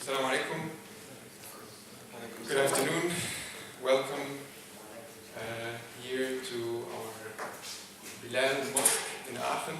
Assalamu alaikum. Good afternoon. Welcome here to our Bilal mosque in Aachen.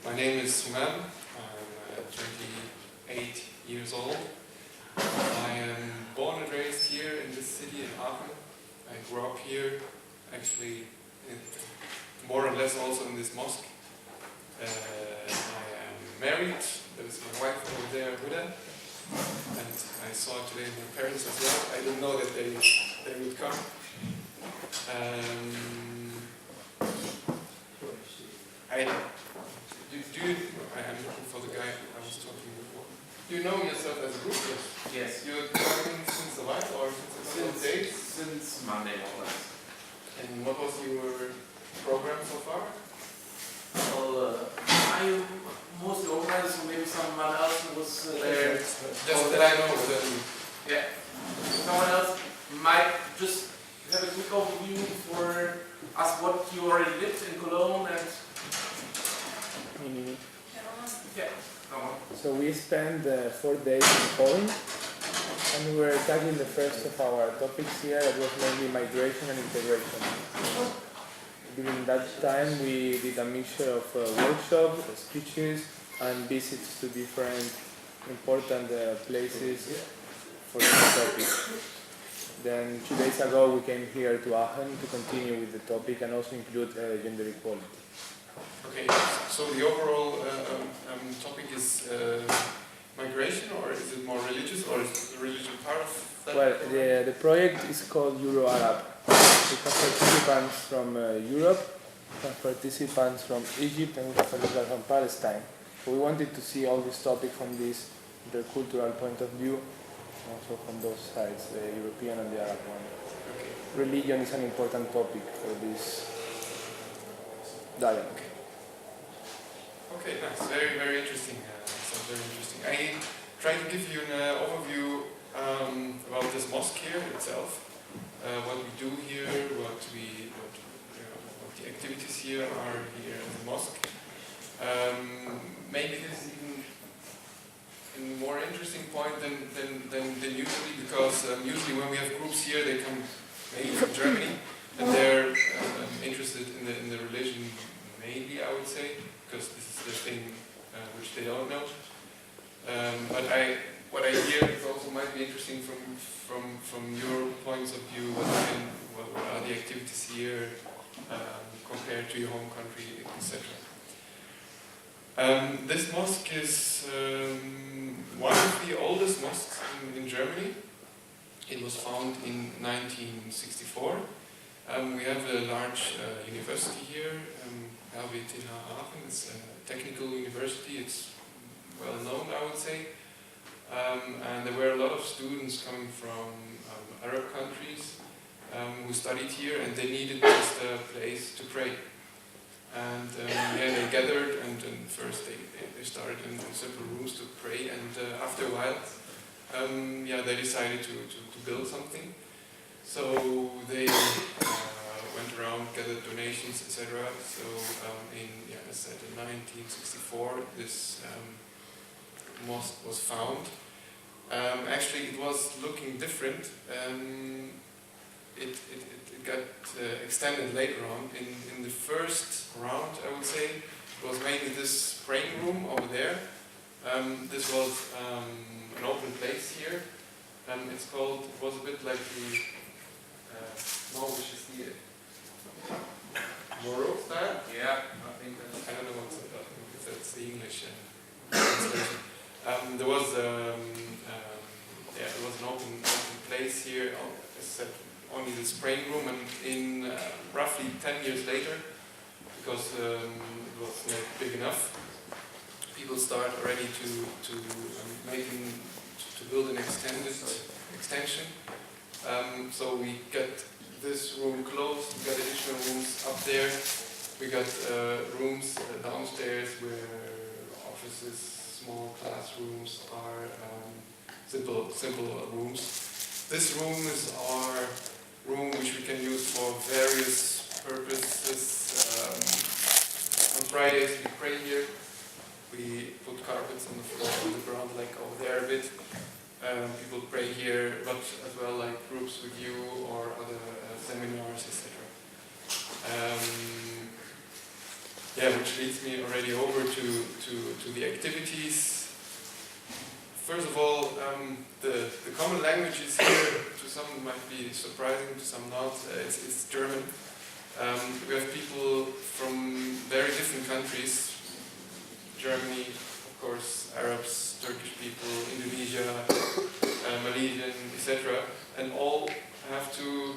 My name is Sumam. I'm 28 years old. I am born and raised here in this city in Aachen. I grew up here, actually, more or less also in this mosque. I am married. There's my wife over there, Huda. And I saw today my parents as well. I didn't know that they would come. I'm looking for the guy I was talking before. Do you know yourself as a group? Yes. You're coming since a while or since a couple of days? Since Monday morning. And what was your program so far? Well, I mostly organized, so maybe someone else was there. Just that I know. Yeah. Someone else might just have a quick overview for us what you already did in Cologne and. Yeah. Come on. So we spent 4 days in Poland, and we were tackling the first of our topics here. That was mainly migration and integration. During that time, we did a mixture of workshops, speeches, and visits to different important places for this topic. Then 2 days ago, we came here to Aachen to continue with the topic and also include gender equality. Okay, so the overall topic is migration, or is it more religious, or is the religion part of that? Well, the project is called Euro-Arab. We have participants from Europe, we have participants from Egypt, and we have participants from Palestine. So we wanted to see all this topic from this intercultural point of view, also from those sides, the European and the Arab one. Okay. Religion is an important topic for this dialogue. Okay, nice. Very, very interesting. Sounds very interesting. I try to give you an overview about this mosque here itself. What we do here, what the activities here are here at the mosque. Maybe this is even a more interesting point than usually, because usually when we have groups here, they come mainly from Germany, and they're interested in the religion mainly, I would say, because this is the thing which they don't know. But what I hear is also might be interesting from your points of view. What are the activities here compared to your home country, etc. This mosque is one of the oldest mosques in Germany. It was founded in 1964. We have a large university here, RWTH Aachen. It's a technical university. It's well known, I would say. And there were a lot of students coming from Arab countries who studied here, and they needed just a place to pray. And they gathered, and first they started in simple rooms to pray, and after a while, they decided to build something. So they went around, gathered donations, etc. So as I said, in 1964, this mosque was found. Actually, it was looking different. It got extended later on. In the first round, I would say, it was mainly this praying room over there. This was an open place here. It was a bit like the Moro style? Yeah, I don't know if that's the English translation. There was an open place here. As I said, only this praying room, and in roughly 10 years later, because it was not big enough, people start already to build an extension. So we got this room closed. We got additional rooms up there. We got rooms downstairs where offices, small classrooms are simple rooms. This room is our room which we can use for various purposes. On Fridays we pray here. We put carpets on the floor, on the ground, like over there a bit. people pray here, but as well like groups with you or other seminars, etc. Which leads me already over to the activities. First of all, the common languages here, to some might be surprising, to some not. It's German. We have people from very different countries. Germany, of course, Arabs, Turkish people, Indonesia, Malaysian, etc. And all have to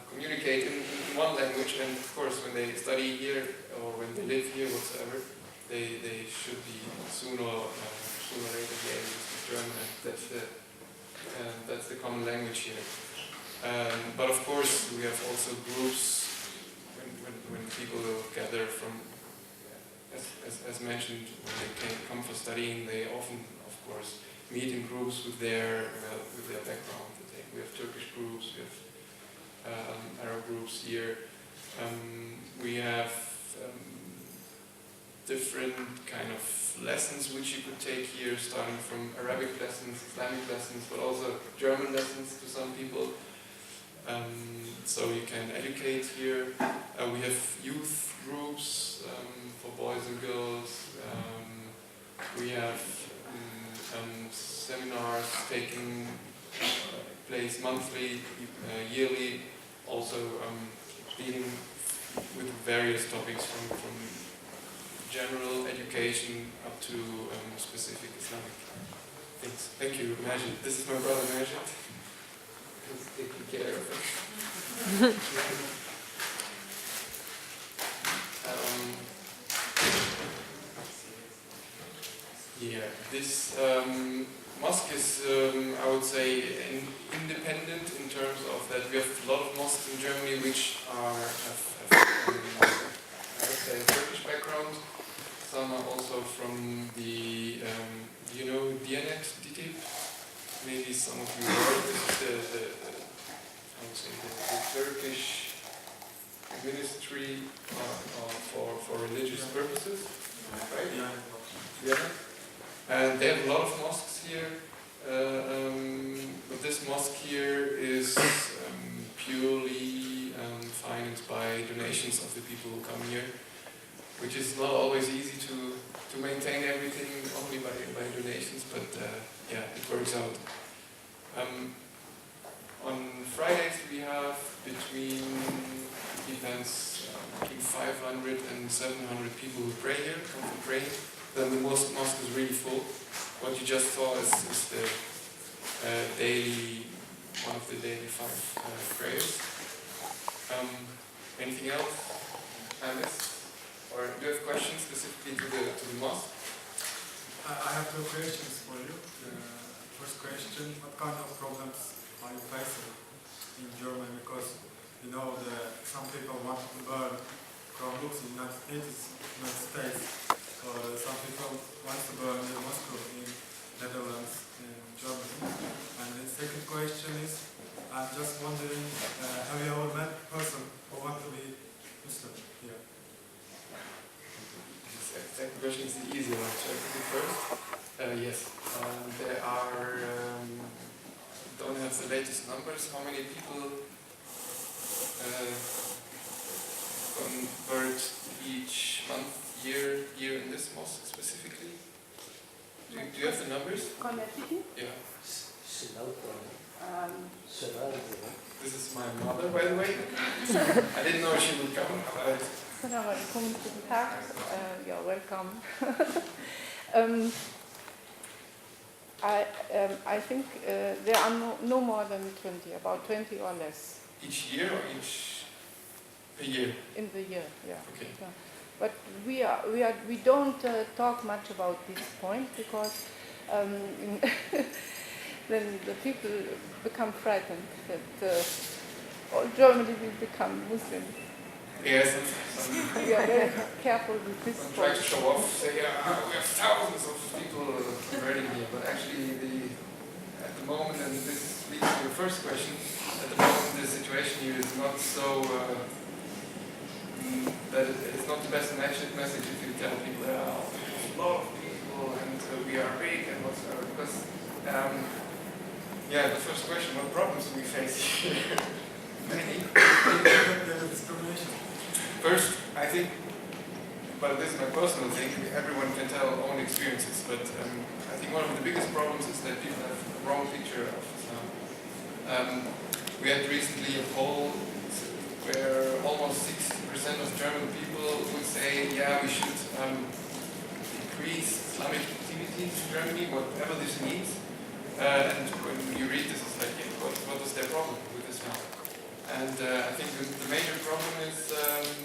communicate in one language. And of course, when they study here or when they live here, whatsoever, they should be sooner or later be able to speak German. And that's the common language here. But of course, we have also groups when people gather from. As mentioned, when they come for studying, they often, of course, meet in groups with their background. We have Turkish groups, we have Arab groups here. We have different kind of lessons which you could take here, starting from Arabic lessons, Islamic lessons, but also German lessons to some people. So you can educate here. We have youth groups for boys and girls. We have seminars taking place monthly, yearly, also dealing with various topics from general education up to specific Islamic things. Thank you, Majid. This is my brother Majid. He's taking care of it. This mosque is, I would say, independent in terms of that we have a lot of mosques in Germany which have I would say, Turkish background. Some are also from the, Diyanet DITIB. Maybe some of you heard. This is I would say, the Turkish ministry for religious purposes, right? Yeah. And they have a lot of mosques here, but this mosque here is purely financed by donations of the people who come here, which is not always easy to maintain everything only by donations, but it works out. On Fridays we have between 500 and 700 people who pray here, come to pray. Then the mosque is really full. What you just saw is the one of the daily 5 prayers. Anything else I missed? Or do you have questions specifically to the mosque? I have 2 questions for you. First question, what kind of problems are you facing in Germany? Because some people want to burn Chromebooks in the United States, or some people want to burn the mosque in Netherlands, in Germany. And the second question is, I'm just wondering, have you ever met a person who wants to be Muslim here? The second question is the easy one. Shall I take it first? Yes. There are, don't have the latest numbers, how many people convert each month, year in this mosque specifically? Do you have the numbers? Convertido? Yeah. This is my mother, by the way. I didn't know she would come. Assalamu alaikum, guten Tag. You're welcome. I think there are no more than 20, about 20 or less. Each year or a year? In the year, yeah. Okay. Yeah. But we don't talk much about this point because then the people become frightened that all Germany will become Muslim. Yes. We are very careful with this I'm trying point. to show off, say, we have thousands of people converting here, but actually at the moment, and this leads to your first question, at the moment the situation here is not so, that it's not the best message if you tell people there are a lot of people and we are big and whatsoever, because Yeah, the first question, what problems do we face here? Many. Discrimination. First, I think, but this is my personal thing, everyone can tell own experiences, but I think one of the biggest problems is that people have a wrong picture of Islam. We had recently a poll where almost 60% of German people would say, yeah, we should increase Islamic activities in Germany, whatever this means. And when you read this, it's like, yeah, what was their problem with Islam? And I think the major problem is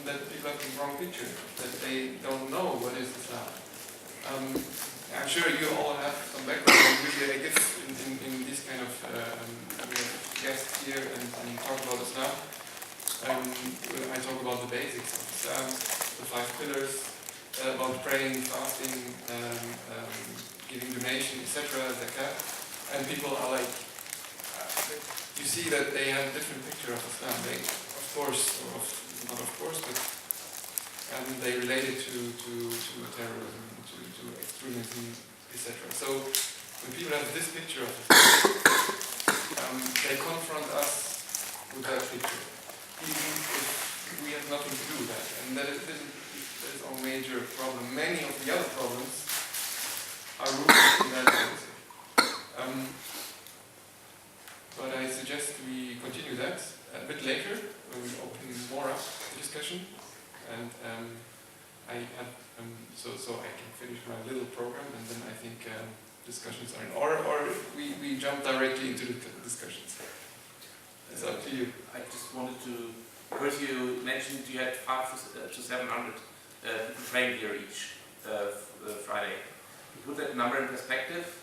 that people have the wrong picture, that they don't know what is Islam. I'm sure you all have some background. Usually I give in this kind of we have guests here and talk about Islam. I talk about the basics of Islam, the 5 pillars, about praying, fasting, giving donation, etc., zakat. And people are like, you see that they have a different picture of Islam. They, of course, not of course, but they relate it to terrorism, to extremism, etc. So when people have this picture of Islam, they confront us with that picture, even if we have nothing to do with that. And that is our major problem. Many of the other problems are rooted in that mindset. But I suggest we continue that a bit later when we open more up the discussion, and I have so I can finish my little program, and then I think discussions are in, or we jump directly into the discussions. It's up to you. I just wanted to. First, you mentioned you had 500 to 700 people praying here each Friday. To put that number in perspective,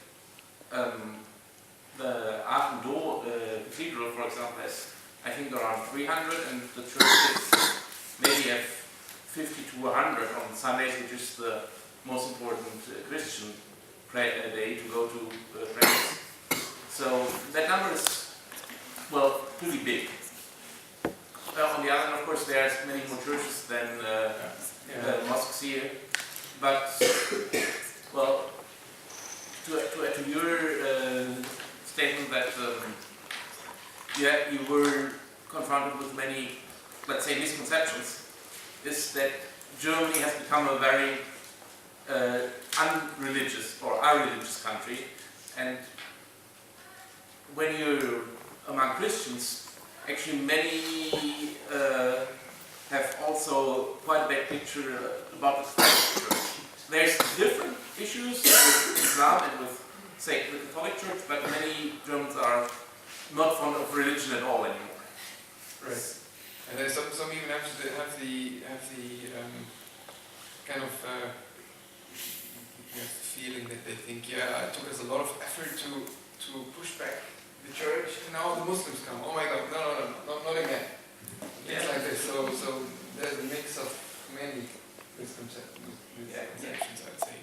the Aachen-Do Cathedral, for example, has I think around 300, and the churches maybe have 50 to 100 on Sundays, which is the most important Christian day to go to prayers. So that number is, well, pretty big. On the other hand, of course, there's many more churches than mosques here. But, well, to your statement that you were confronted with many, let's say, misconceptions, is that Germany has become a very unreligious or irreligious country, and when you're among Christians, actually many have also quite a bad picture about the Church. There's different issues with Islam and with, say, the Catholic Church, but many Germans are not fond of religion at all anymore. Right. And there's some even have the kind of feeling that they think, yeah, it took us a lot of effort to push back the church, and now the Muslims come. Oh my God, no, not again. Things like this. So there's a mix of many misconceptions, I'd say.